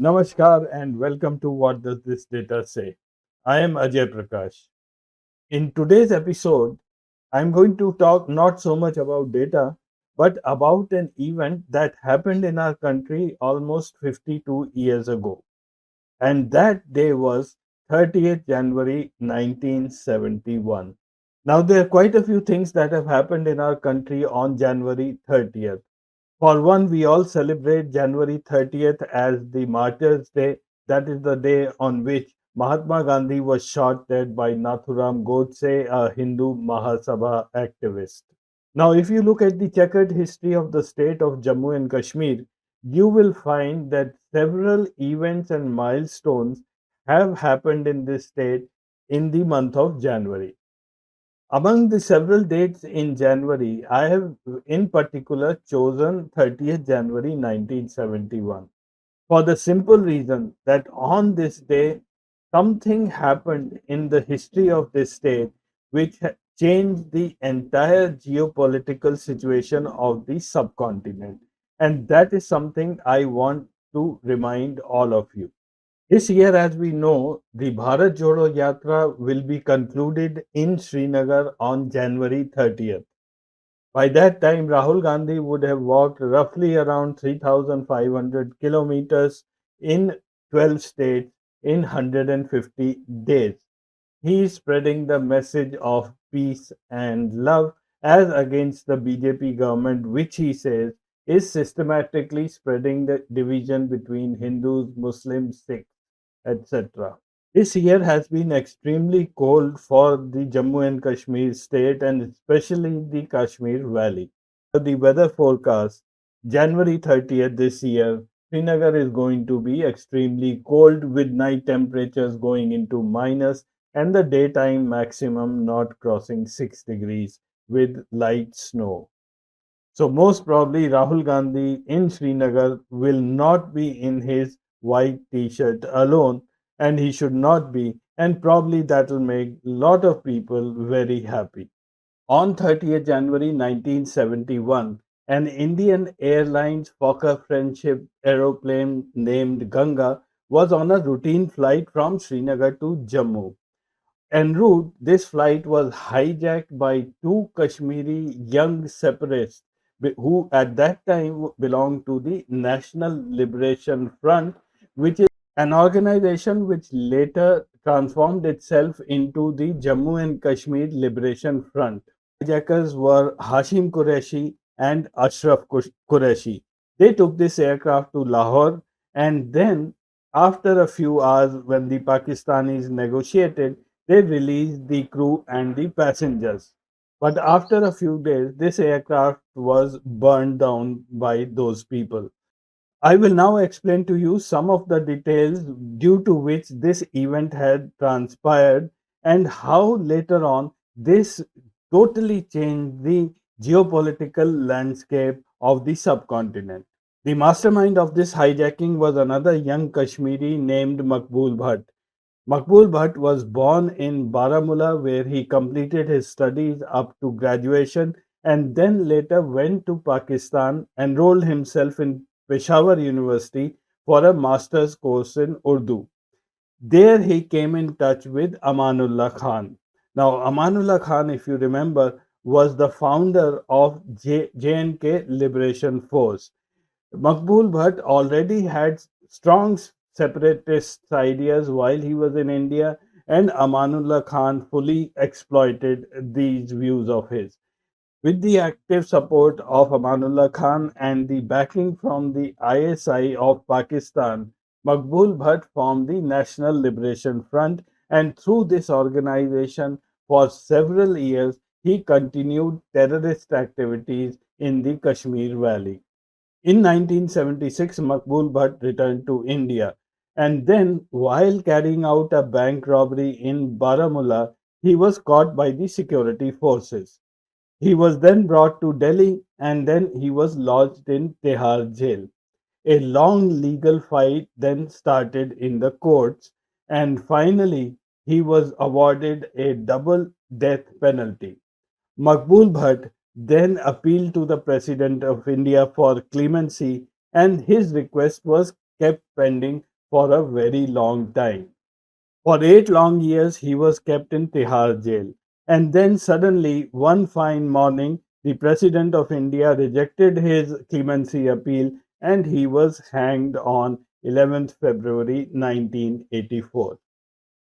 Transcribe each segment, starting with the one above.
Namaskar and welcome to What Does This Data Say? I am Ajay Prakash. In today's episode, I'm going to talk not so much about data, but about an event that happened in our country almost 52 years ago. And that day was 30th January 1971. Now, there are quite a few things that have happened in our country on January 30th. For one, we all celebrate January 30th as the Martyrs' Day. That is the day on which Mahatma Gandhi was shot dead by Nathuram Godse, a Hindu Mahasabha activist. Now, if you look at the checkered history of the state of Jammu and Kashmir, you will find that several events and milestones have happened in this state in the month of January. Among the several dates in January, I have in particular chosen 30th January 1971 for the simple reason that on this day, something happened in the history of this state which changed the entire geopolitical situation of the subcontinent. And that is something I want to remind all of you. This year, as we know, the Bharat Jodo Yatra will be concluded in Srinagar on January 30th. By that time, Rahul Gandhi would have walked roughly around 3,500 kilometers in 12 states in 150 days. He is spreading the message of peace and love as against the BJP government, which he says is systematically spreading the division between Hindus, Muslims, Sikhs, etc. This year has been extremely cold for the Jammu and Kashmir state and especially the Kashmir Valley. The weather forecast January 30th this year, Srinagar is going to be extremely cold with night temperatures going into minus and the daytime maximum not crossing 6 degrees with light snow. So most probably Rahul Gandhi in Srinagar will not be in his white t-shirt alone, and he should not be, and probably that will make a lot of people very happy. On 30th January 1971, an Indian Airlines Fokker Friendship aeroplane named Ganga was on a routine flight from Srinagar to Jammu. En route, this flight was hijacked by two Kashmiri young separatists who at that time belonged to the National Liberation Front, which is an organization which later transformed itself into the Jammu and Kashmir Liberation Front. Hijackers were Hashim Qureshi and Ashraf Qureshi. They took this aircraft to Lahore, and then, after a few hours, when the Pakistanis negotiated, they released the crew and the passengers. But after a few days, this aircraft was burned down by those people. I will now explain to you some of the details due to which this event had transpired and how later on this totally changed the geopolitical landscape of the subcontinent. The mastermind of this hijacking was another young Kashmiri named Makbul Bhatt. Makbul Bhatt was born in Baramulla, where he completed his studies up to graduation and then later went to Pakistan, enrolled himself in Peshawar University for a master's course in Urdu. There he came in touch with Amanullah Khan. Now, Amanullah Khan, if you remember, was the founder of J&K Liberation Force. Makbul Bhatt already had strong separatist ideas while he was in India, and Amanullah Khan fully exploited these views of his. With the active support of Amanullah Khan and the backing from the ISI of Pakistan, Makbul Bhatt formed the National Liberation Front, and through this organization, for several years, he continued terrorist activities in the Kashmir Valley. In 1976, Makbul Bhatt returned to India, and then, while carrying out a bank robbery in Baramulla, he was caught by the security forces. He was then brought to Delhi and then he was lodged in Tihar jail. A long legal fight then started in the courts, and finally, he was awarded a double death penalty. Makbul Bhatt then appealed to the President of India for clemency, and his request was kept pending for a very long time. For 8 long years, he was kept in Tihar jail. And then suddenly, one fine morning, the President of India rejected his clemency appeal and he was hanged on 11th February 1984.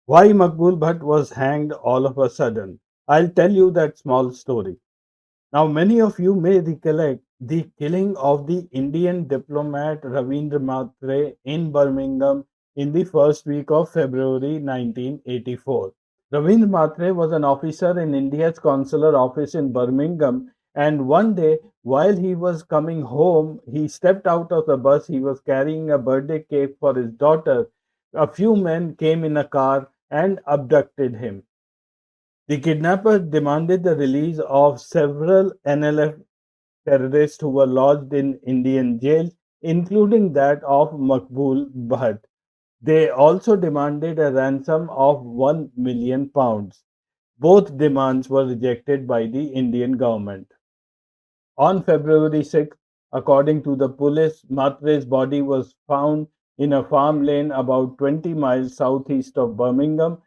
Why Makbul Bhatt was hanged all of a sudden? I'll tell you that small story. Now, many of you may recollect the killing of the Indian diplomat Ravindra Matre in Birmingham in the first week of February 1984. Ravindra Matre was an officer in India's consular office in Birmingham, and one day, while he was coming home, he stepped out of the bus. He was carrying a birthday cake for his daughter. A few men came in a car and abducted him. The kidnappers demanded the release of several NLF terrorists who were lodged in Indian jails, including that of Makbul Bhatt. They also demanded a ransom of £1 million. Both demands were rejected by the Indian government. On February 6th, according to the police, Matre's body was found in a farm lane about 20 miles southeast of Birmingham.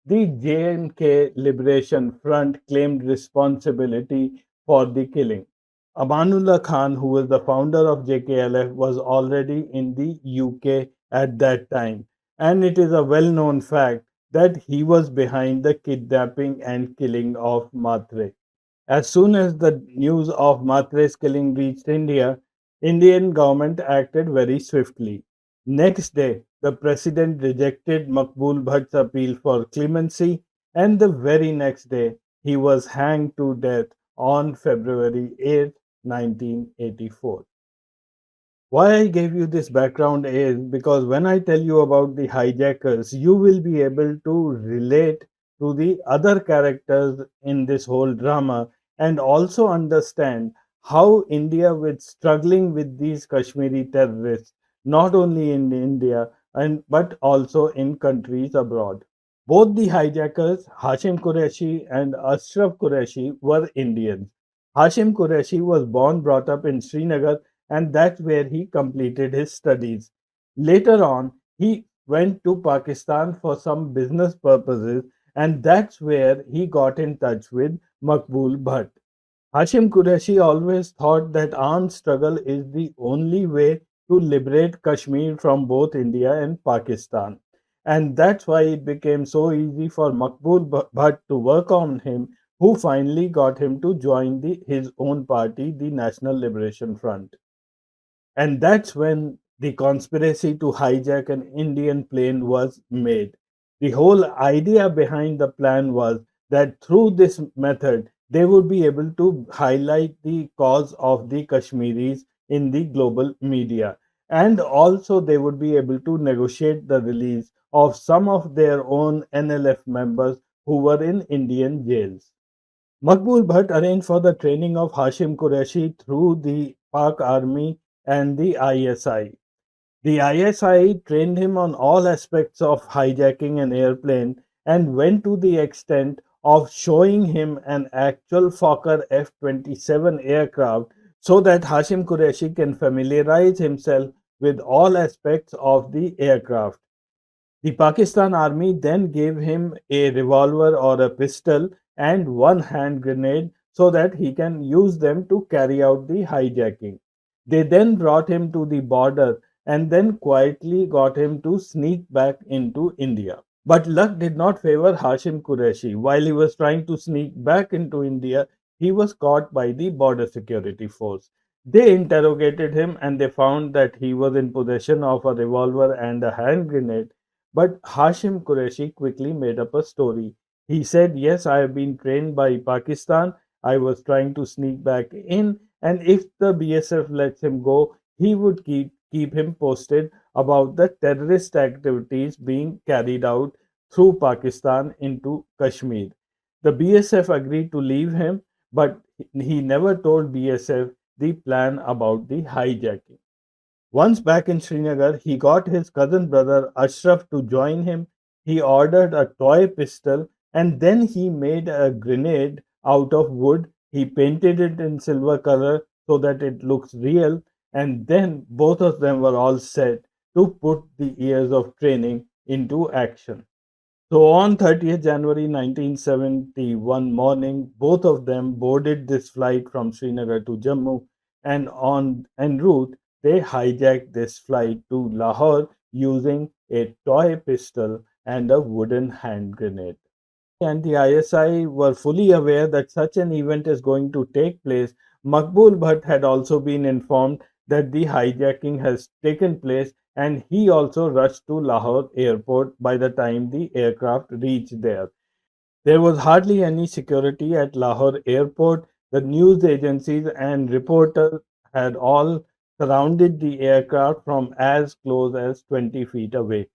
The J&K Liberation Front claimed responsibility for the killing. Amanullah Khan, who was the founder of JKLF, was already in the UK at that time, and it is a well known fact that he was behind the kidnapping and killing of Matre. As soon as the news of Matre's killing reached India, Indian government acted very swiftly. Next day, the president rejected Makbul Bhatt's appeal for clemency, and the very next day, he was hanged to death on February 8, 1984. Why I gave you this background is because when I tell you about the hijackers, you will be able to relate to the other characters in this whole drama and also understand how India was struggling with these Kashmiri terrorists, not only in India and but also in countries abroad. Both the hijackers, Hashim Qureshi and Ashraf Qureshi, were Indians. Hashim Qureshi was born brought up in Srinagar, and that's where he completed his studies. Later on, he went to Pakistan for some business purposes, and that's where he got in touch with Makbul Bhatt. Hashim Qureshi always thought that armed struggle is the only way to liberate Kashmir from both India and Pakistan. And that's why it became so easy for Makbul Bhatt to work on him, who finally got him to join his own party, the National Liberation Front. And that's when the conspiracy to hijack an Indian plane was made. The whole idea behind the plan was that through this method, they would be able to highlight the cause of the Kashmiris in the global media. And also, they would be able to negotiate the release of some of their own NLF members who were in Indian jails. Makbul Bhatt arranged for the training of Hashim Qureshi through the Pak Army and the ISI. The ISI trained him on all aspects of hijacking an airplane and went to the extent of showing him an actual Fokker F-27 aircraft so that Hashim Qureshi can familiarize himself with all aspects of the aircraft. The Pakistan army then gave him a revolver or a pistol and one hand grenade so that he can use them to carry out the hijacking. They then brought him to the border and then quietly got him to sneak back into India. But luck did not favor Hashim Qureshi. While he was trying to sneak back into India, he was caught by the border security force. They interrogated him and they found that he was in possession of a revolver and a hand grenade. But Hashim Qureshi quickly made up a story. He said, "Yes, I have been trained by Pakistan. I was trying to sneak back in, and if the BSF lets him go, he would keep him posted about the terrorist activities being carried out through Pakistan into Kashmir." The BSF agreed to leave him, but he never told BSF the plan about the hijacking. Once back in Srinagar, he got his cousin brother Ashraf to join him. He ordered a toy pistol and then he made a grenade out of wood. He painted it in silver color so that it looks real. And then both of them were all set. to put the years of training into action. So on 30th January 1971 morning, both of them boarded this flight from Srinagar to Jammu, and on en route they hijacked this flight to Lahore using a toy pistol and a wooden hand grenade. And the ISI were fully aware that such an event is going to take place. Makbul Bhatt had also been informed that the hijacking has taken place, and he also rushed to Lahore airport by the time the aircraft reached there. There was hardly any security at Lahore airport. The news agencies and reporters had all surrounded the aircraft from as close as 20 feet away.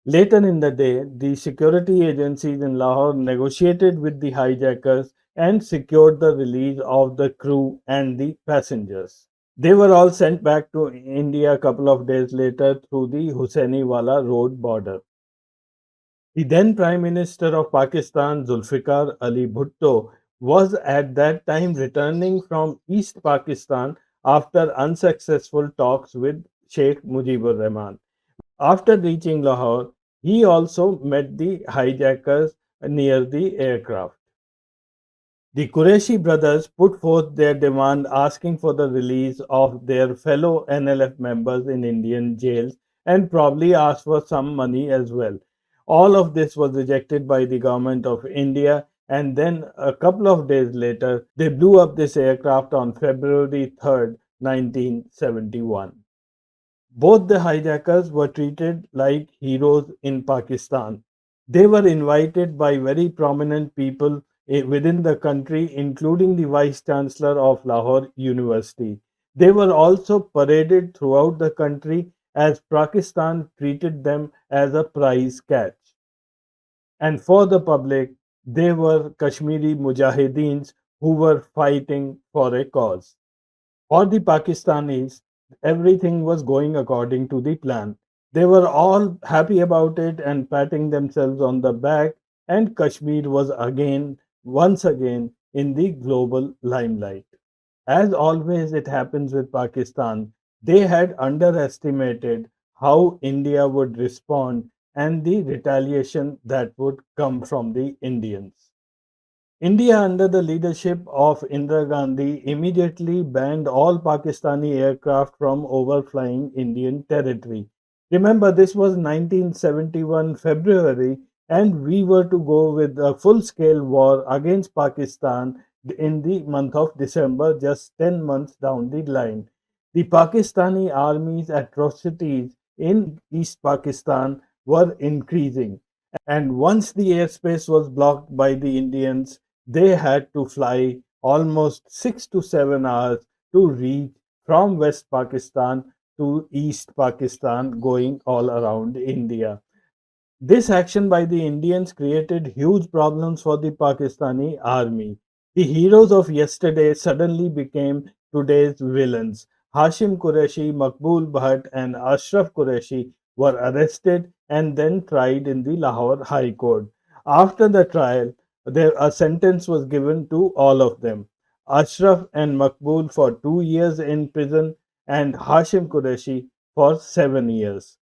Later in the day, the security agencies in Lahore negotiated with the hijackers and secured the release of the crew and the passengers. They were all sent back to India a couple of days later through the Hussainiwala Road border. The then Prime Minister of Pakistan, Zulfikar Ali Bhutto, was at that time returning from East Pakistan after unsuccessful talks with Sheikh Mujibur Rahman. After reaching Lahore, he also met the hijackers near the aircraft. The Qureshi brothers put forth their demand asking for the release of their fellow NLF members in Indian jails and probably asked for some money as well. All of this was rejected by the government of India, and then a couple of days later, they blew up this aircraft on February 3rd, 1971. Both the hijackers were treated like heroes in Pakistan. They were invited by very prominent people within the country, including the Vice Chancellor of Lahore University. They were also paraded throughout the country as Pakistan treated them as a prize catch. And for the public, they were Kashmiri Mujahideens who were fighting for a cause. For the Pakistanis, everything was going according to the plan. They were all happy about it and patting themselves on the back, and Kashmir was once again, in the global limelight. As always, it happens with Pakistan, they had underestimated how India would respond and the retaliation that would come from the Indians. India, under the leadership of Indira Gandhi, immediately banned all Pakistani aircraft from overflying Indian territory. Remember, this was 1971 February, and we were to go with a full scale war against Pakistan in the month of December, just 10 months down the line. The Pakistani army's atrocities in East Pakistan were increasing, and once the airspace was blocked by the Indians, they had to fly almost 6 to 7 hours to reach from West Pakistan to East Pakistan, going all around India. This action by the Indians created huge problems for the Pakistani army. The heroes of yesterday suddenly became today's villains. Hashim Qureshi, Makbul Bhatt, and Ashraf Qureshi were arrested and then tried in the Lahore High Court. After the trial, a sentence was given to all of them. Ashraf and Makbul for 2 years in prison, and Hashim Qureshi for 7 years.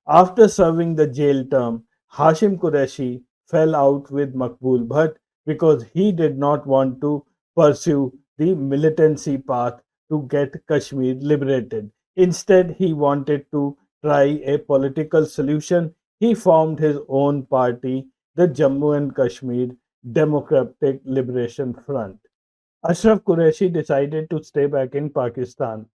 After serving the jail term, Hashim Qureshi fell out with Makbul Bhatt because he did not want to pursue the militancy path to get Kashmir liberated. Instead, he wanted to try a political solution. He formed his own party, the Jammu and Kashmir Democratic Liberation Front. Ashraf Qureshi decided to stay back in Pakistan.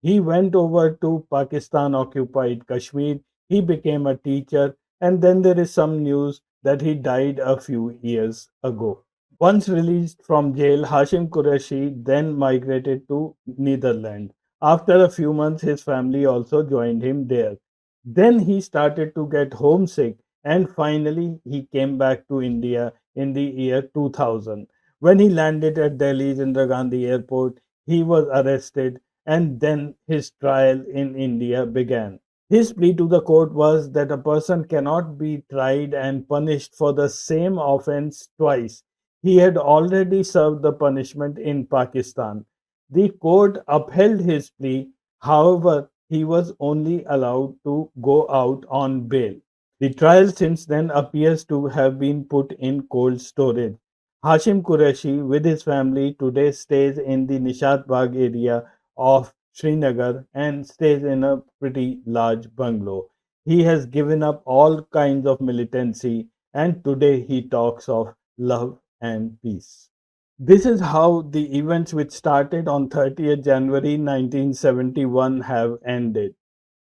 He went over to Pakistan occupied Kashmir. He became a teacher, and then there is some news that he died a few years ago. Once released from jail, Hashim Qureshi then migrated to Netherlands. After a few months, his family also joined him there. Then he started to get homesick, and finally he came back to India in the year 2000. When he landed at Delhi's Indira Gandhi Airport, he was arrested, and then his trial in India began. His plea to the court was that a person cannot be tried and punished for the same offense twice. He had already served the punishment in Pakistan. The court upheld his plea. However, he was only allowed to go out on bail. The trial since then appears to have been put in cold storage. Hashim Qureshi, with his family, today stays in the Nishat Bagh area of Srinagar and stays in a pretty large bungalow. He has given up all kinds of militancy and today he talks of love and peace. This is how the events which started on 30th January 1971 have ended.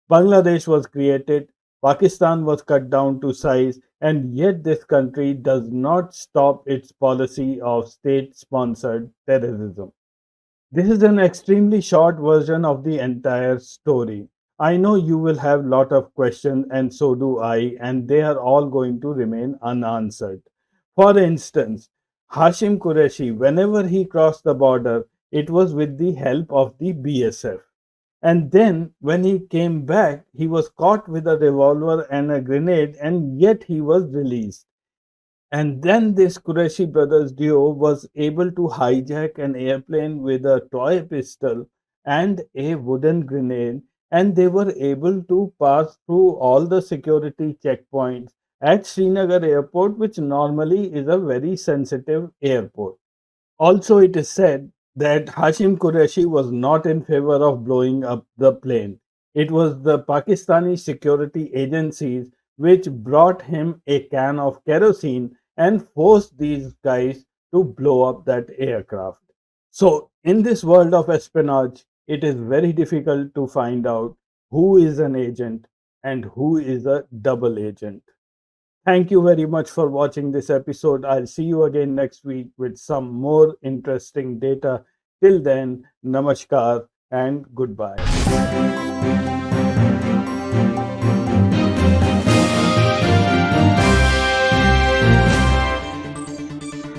Bangladesh was created, Pakistan was cut down to size, and yet this country does not stop its policy of state sponsored terrorism. This is an extremely short version of the entire story. I know you will have lot of questions and so do I and they are all going to remain unanswered. For instance, Hashim Qureshi whenever he crossed the border it was with the help of the BSF. And then when he came back he was caught with a revolver and a grenade and yet he was released. And then this Qureshi brothers duo was able to hijack an airplane with a toy pistol and a wooden grenade, and they were able to pass through all the security checkpoints at Srinagar airport, which normally is a very sensitive airport. Also, it is said that Hashim Qureshi was not in favor of blowing up the plane. It was the Pakistani security agencies which brought him a can of kerosene and forced these guys to blow up that aircraft. So, in this world of espionage, it is very difficult to find out who is an agent and who is a double agent. Thank you very much for watching this episode. I'll see you again next week with some more interesting data. Till then, namaskar and goodbye.